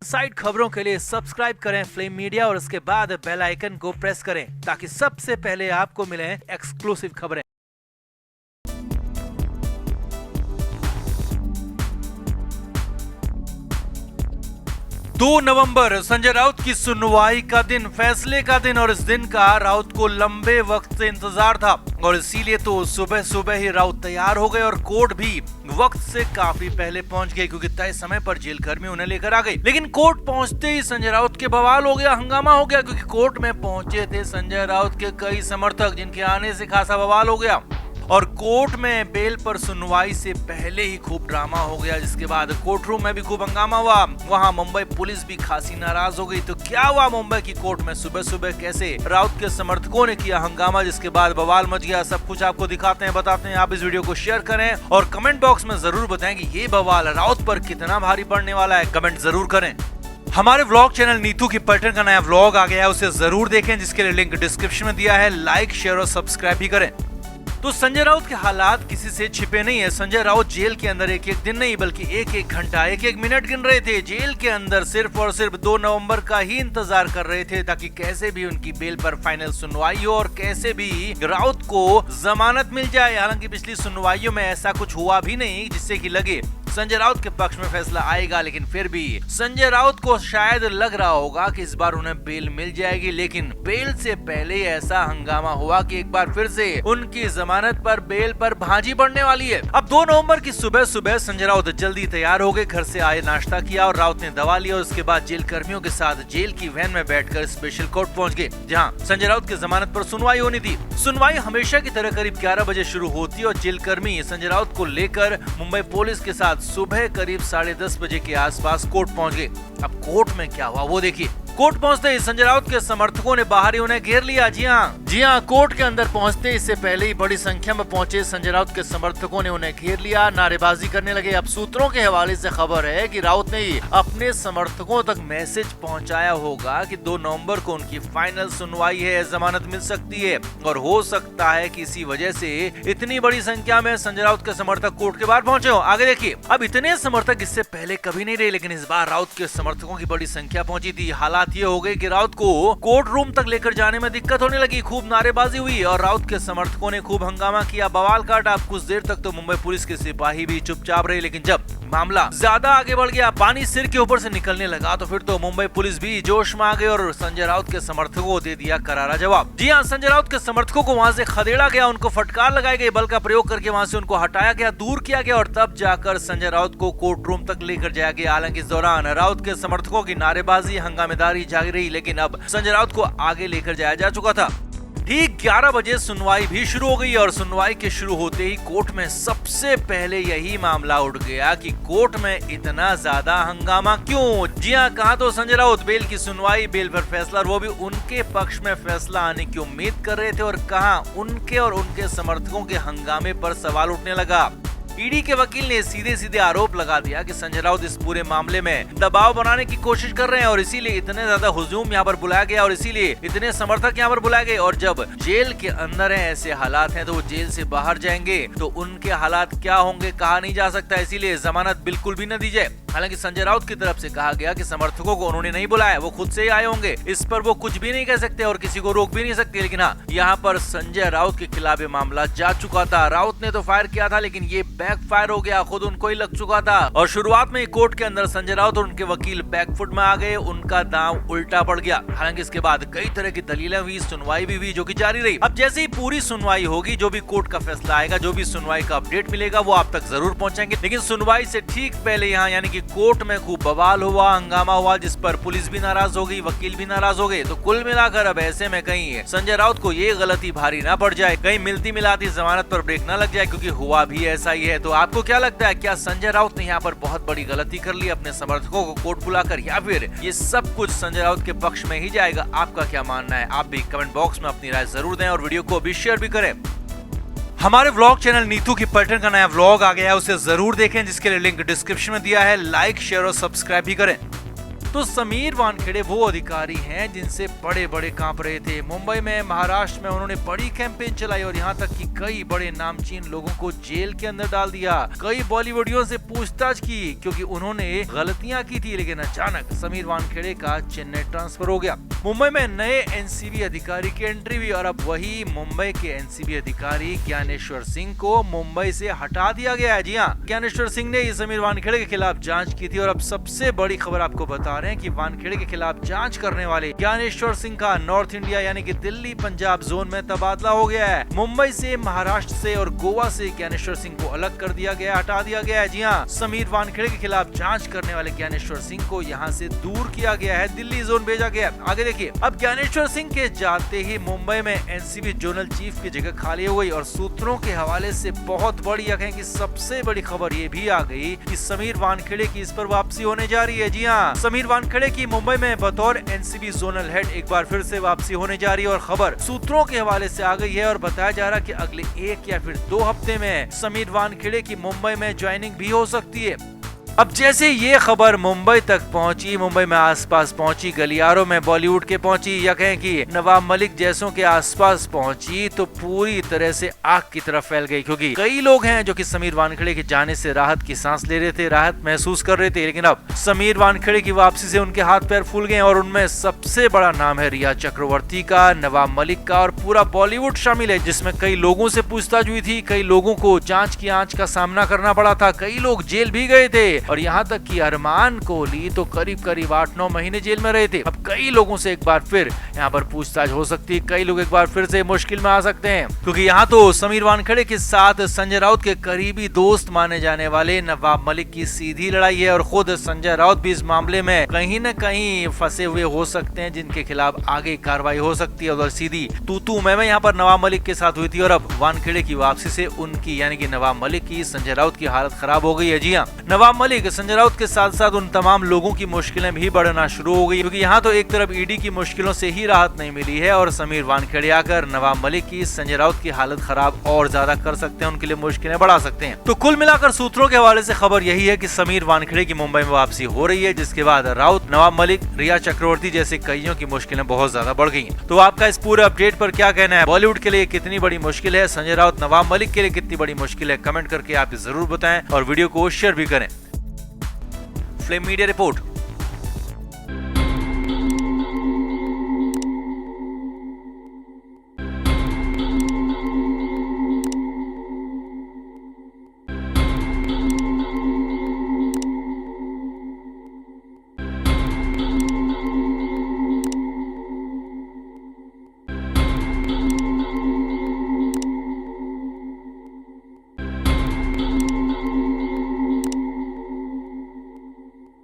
Side खबरों के लिए सब्सक्राइब करें फ्लेम मीडिया और उसके बाद बेल आइकन को प्रेस करें ताकि सबसे पहले आपको मिले एक्सक्लूसिव खबरें। 2 नवंबर संजय राउत की सुनवाई का दिन, फैसले का दिन, और इस दिन का राउत को लंबे वक्त से इंतजार था और इसीलिए तो सुबह सुबह ही राउत तैयार हो गए और कोर्ट भी वक्त से काफी पहले पहुंच गए क्योंकि तय समय पर जेल कर्मी उन्हें लेकर आ गए। लेकिन कोर्ट पहुंचते ही संजय राउत के बवाल हो गया, हंगामा हो गया क्योंकि कोर्ट में पहुंचे थे संजय राउत के कई समर्थक जिनके आने से खासा बवाल हो गया और कोर्ट में बेल पर सुनवाई से पहले ही खूब ड्रामा हो गया, जिसके बाद कोर्ट रूम में भी खूब हंगामा हुआ। वहां मुंबई पुलिस भी खासी नाराज हो गई। तो क्या हुआ मुंबई की कोर्ट में सुबह सुबह, कैसे राउत के समर्थकों ने किया हंगामा, जिसके बाद बवाल मच गया, सब कुछ आपको दिखाते हैं, बताते हैं। आप इस वीडियो को शेयर करें और कमेंट बॉक्स में जरूर बताएं कि ये बवाल राउत पर कितना भारी पड़ने वाला है, कमेंट जरूर करें। हमारे व्लॉग चैनल नीतू की पैटर्न का नया व्लॉग आ गया है, उसे जरूर देखें, जिसके लिए लिंक डिस्क्रिप्शन में दिया है। लाइक, शेयर और सब्सक्राइब भी करें। तो संजय राउत के हालात किसी से छिपे नहीं है। संजय राउत जेल के अंदर एक एक दिन नहीं बल्कि एक एक घंटा, एक एक मिनट गिन रहे थे। जेल के अंदर सिर्फ और सिर्फ 2 नवंबर का ही इंतजार कर रहे थे ताकि कैसे भी उनकी बेल पर फाइनल सुनवाई हो और कैसे भी राउत को जमानत मिल जाए। हालांकि पिछली सुनवाइयों में ऐसा कुछ हुआ भी नहीं जिससे कि लगे संजय राउत के पक्ष में फैसला आएगा, लेकिन फिर भी संजय राउत को शायद लग रहा होगा कि इस बार उन्हें बेल मिल जाएगी। लेकिन बेल से पहले ऐसा हंगामा हुआ कि एक बार फिर से उनकी जमानत पर बेल पर भांजी पड़ने वाली है। अब 2 नवंबर की सुबह सुबह संजय राउत जल्दी तैयार हो गए, घर से आए, नाश्ता किया और राउत ने दवा लिया और उसके बाद जेल कर्मियों के साथ जेल की वैन में बैठकर स्पेशल कोर्ट पहुंच गए, जहां संजय राउत की जमानत पर सुनवाई होनी थी। सुनवाई हमेशा की तरह करीब 11 बजे शुरू होती है और जेल कर्मी संजय राउत को लेकर मुंबई पुलिस के साथ सुबह करीब 10:30 बजे के आसपास कोर्ट पहुंच गए। अब कोर्ट में क्या हुआ वो देखिए। कोर्ट पहुंचते ही संजय राउत के समर्थकों ने बाहर ही उन्हें घेर लिया। जी हाँ, कोर्ट के अंदर पहुंचते इससे पहले ही बड़ी संख्या में पहुंचे संजय राउत के समर्थकों ने उन्हें घेर लिया, नारेबाजी करने लगे। अब सूत्रों के हवाले से खबर है कि राउत ने अपने समर्थकों तक मैसेज पहुंचाया होगा कि 2 नवंबर को उनकी फाइनल सुनवाई है, जमानत मिल सकती है और हो सकता है कि इसी वजह से इतनी बड़ी संख्या में संजय राउत के समर्थक कोर्ट के बाहर पहुंचे हो। आगे देखिए, अब इतने समर्थक इससे पहले कभी नहीं रहे, लेकिन इस बार राउत के समर्थकों की बड़ी संख्या पहुंची थी। हालात ये हो गई कि राउत को कोर्ट रूम तक लेकर जाने में दिक्कत होने लगी, खूब नारेबाजी हुई और राउत के समर्थकों ने खूब हंगामा किया, बवाल काटा। अब कुछ देर तक तो मुंबई पुलिस के सिपाही भी चुपचाप रहे, लेकिन जब मामला ज्यादा आगे बढ़ गया, पानी सिर के ऊपर से निकलने लगा, तो फिर तो मुंबई पुलिस भी जोश में आ गई और संजय राउत के समर्थकों को दे दिया करारा जवाब। जी हाँ, संजय राउत के समर्थकों को वहां से खदेड़ा गया, उनको फटकार लगाई गई, बल का प्रयोग करके वहां से उनको हटाया गया, दूर किया गया और तब जाकर संजय राउत को कोर्ट रूम तक लेकर जाया गया। हालांकि इस दौरान राउत के समर्थकों की नारेबाजी, हंगामेदारी जारी रही, लेकिन अब संजय राउत को आगे लेकर जाया जा चुका था। ठीक 11 बजे सुनवाई भी शुरू हो गई और सुनवाई के शुरू होते ही कोर्ट में सबसे पहले यही मामला उठ गया कि कोर्ट में इतना ज्यादा हंगामा क्यों। जी हाँ, कहा तो संजय राउत बेल की सुनवाई, बेल पर फैसला और वो भी उनके पक्ष में फैसला आने की उम्मीद कर रहे थे और कहा उनके और उनके समर्थकों के हंगामे पर सवाल उठने लगा। ईडी के वकील ने सीधे सीधे आरोप लगा दिया कि संजय राउत इस पूरे मामले में दबाव बनाने की कोशिश कर रहे हैं और इसीलिए इतने ज्यादा हुजूम यहाँ पर बुलाया गया और इसीलिए इतने समर्थक यहाँ पर बुलाए गए। और जब जेल के अंदर है, ऐसे हालात हैं, तो वो जेल से बाहर जाएंगे तो उनके हालात क्या होंगे कहा नहीं जा सकता, इसीलिए जमानत बिल्कुल भी न दी जाए। हालांकि संजय राउत की तरफ से कहा गया कि समर्थकों को उन्होंने नहीं बुलाया, वो खुद से ही आए होंगे, इस पर वो कुछ भी नहीं कह सकते और किसी को रोक भी नहीं सकते। लेकिन हाँ, यहाँ पर संजय राउत के खिलाफ ये मामला जा चुका था। राउत ने तो फायर किया था, लेकिन ये बैकफायर हो गया, खुद उनको ही लग चुका था और शुरुआत में कोर्ट के अंदर संजय राउत और उनके वकील बैकफुट में आ गए, उनका दांव उल्टा पड़ गया। हालांकि इसके बाद कई तरह की दलीलें हुई, सुनवाई भी हुई जो कि जारी रही। अब जैसे ही पूरी सुनवाई होगी, जो भी कोर्ट का फैसला आएगा, जो भी सुनवाई का अपडेट मिलेगा, वो आप तक जरूर पहुंचाएंगे। लेकिन सुनवाई से ठीक पहले यहाँ यानी कि कोर्ट में खूब बवाल हुआ, हंगामा हुआ, जिस पर पुलिस भी नाराज हो गई, वकील भी नाराज हो गए। तो कुल मिलाकर अब ऐसे में कहीं संजय राउत को ये गलती भारी ना पड़ जाए, कहीं मिलती मिलाती जमानत पर ब्रेक ना लग जाए, क्योंकि हुआ भी ऐसा ही है। तो आपको क्या लगता है, क्या संजय राउत ने यहाँ पर बहुत बड़ी गलती कर ली अपने समर्थकों को कोर्ट बुलाकर, या फिर ये सब कुछ संजय राउत के पक्ष में ही जाएगा? आपका क्या मानना है? आप भी कमेंट बॉक्स में अपनी राय जरूर दें और वीडियो को भी शेयर भी करें। हमारे व्लॉग चैनल नीतू की पैटर्न का नया व्लॉग आ गया है, उसे जरूर देखें, जिसके लिए लिंक डिस्क्रिप्शन में दिया है। लाइक, शेयर और सब्सक्राइब भी करें। तो समीर वानखेड़े वो अधिकारी हैं जिनसे बड़े बड़े कांप रहे थे। मुंबई में, महाराष्ट्र में उन्होंने बड़ी कैंपेन चलाई और यहाँ तक कि कई बड़े नामचीन लोगों को जेल के अंदर डाल दिया। कई बॉलीवुडियों से पूछताछ की क्योंकि उन्होंने गलतियां की थी, लेकिन अचानक समीर वानखेड़े का चेन्नई ट्रांसफर हो गया। मुंबई में नए एनसीबी अधिकारी की एंट्री हुई और अब वही मुंबई के एनसीबी अधिकारी ज्ञानेश्वर सिंह को मुंबई से हटा दिया गया है। जी हाँ, ज्ञानेश्वर सिंह ने समीर वानखेड़े के खिलाफ जांच की थी और अब सबसे बड़ी खबर आपको बता रहे हैं कि वानखेड़े के खिलाफ जांच करने वाले ज्ञानेश्वर सिंह का नॉर्थ इंडिया यानी कि दिल्ली पंजाब जोन में तबादला हो गया है। मुंबई से, महाराष्ट्र से और गोवा से ज्ञानेश्वर सिंह को अलग कर दिया गया, हटा दिया गया है। जी हाँ, समीर वानखेड़े के खिलाफ जांच करने वाले ज्ञानेश्वर सिंह को यहाँ से दूर किया गया है, दिल्ली जोन भेजा गया। आगे देखिए, अब ज्ञानेश्वर सिंह के जाते ही मुंबई में एनसीबी जोनल चीफ की जगह खाली हो गई और सूत्रों के हवाले से बहुत बड़ी कि सबसे बड़ी खबर ये भी आ गई कि समीर वानखेड़े की इस पर वापसी होने जा रही है। जी हाँ, समीर वानखेड़े की मुंबई में बतौर एनसीबी जोनल हेड एक बार फिर से वापसी होने जा रही है और खबर सूत्रों के हवाले से आ गई है और बताया जा रहा है कि अगले 1 या फिर 2 हफ्ते में समीर वानखेड़े की मुंबई में ज्वाइनिंग भी हो सकती है। अब जैसे ये खबर मुंबई तक पहुंची, मुंबई में आसपास पहुंची, गलियारों में बॉलीवुड के पहुंची या कहें कि नवाब मलिक जैसों के आसपास पहुंची, तो पूरी तरह से आग की तरफ फैल गई क्योंकि कई लोग हैं जो कि समीर वानखेड़े के जाने से राहत की सांस ले रहे थे, राहत महसूस कर रहे थे। लेकिन अब समीर वानखेड़े की वापसी से उनके हाथ पैर फूल गए और उनमें सबसे बड़ा नाम है रिया चक्रवर्ती का, नवाब मलिक का और पूरा बॉलीवुड शामिल है, जिसमें कई लोगों से पूछताछ हुई थी, कई लोगों को जांच की आंच का सामना करना पड़ा था, कई लोग जेल भी गए थे और यहाँ तक कि अरमान कोहली तो करीब 8-9 महीने जेल में रहे थे। अब कई लोगों से एक बार फिर यहाँ पर पूछताछ हो सकती है, कई लोग एक बार फिर से मुश्किल में आ सकते हैं क्योंकि यहाँ तो समीर वानखेड़े के साथ संजय राउत के करीबी दोस्त माने जाने वाले नवाब मलिक की सीधी लड़ाई है और खुद संजय राउत भी इस मामले में कहीं न कहीं फंसे हुए हो सकते हैं, जिनके खिलाफ आगे कार्रवाई हो सकती है और सीधी तू मैं यहाँ पर नवाब मलिक के साथ हुई थी और अब वानखेड़े की वापसी से उनकी यानी कि नवाब मलिक की, संजय राउत की हालत खराब हो गई है। जी हाँ, नवाब मलिक, संजय राउत के साथ साथ उन तमाम लोगों की मुश्किलें भी बढ़ना शुरू हो गई क्योंकि यहाँ तो एक तरफ ईडी की मुश्किलों से ही राहत नहीं मिली है और समीर वानखेड़े आकर नवाब मलिक की, संजय राउत की हालत खराब और ज्यादा कर सकते हैं, उनके लिए मुश्किलें बढ़ा सकते हैं। तो कुल मिलाकर सूत्रों के हवाले से खबर यही है कि समीर वानखेड़े की मुंबई में वापसी हो रही है, जिसके बाद राउत, नवाब मलिक, रिया चक्रवर्ती जैसे कईयों की मुश्किलें बहुत ज्यादा बढ़ गई। तो आपका इस पूरे अपडेट पर क्या कहना है? बॉलीवुड के लिए कितनी बड़ी मुश्किल है, संजय राउत, नवाब मलिक के लिए कितनी बड़ी मुश्किल है? कमेंट करके आप जरूर बताएं और वीडियो को शेयर भी करें। Flame media report.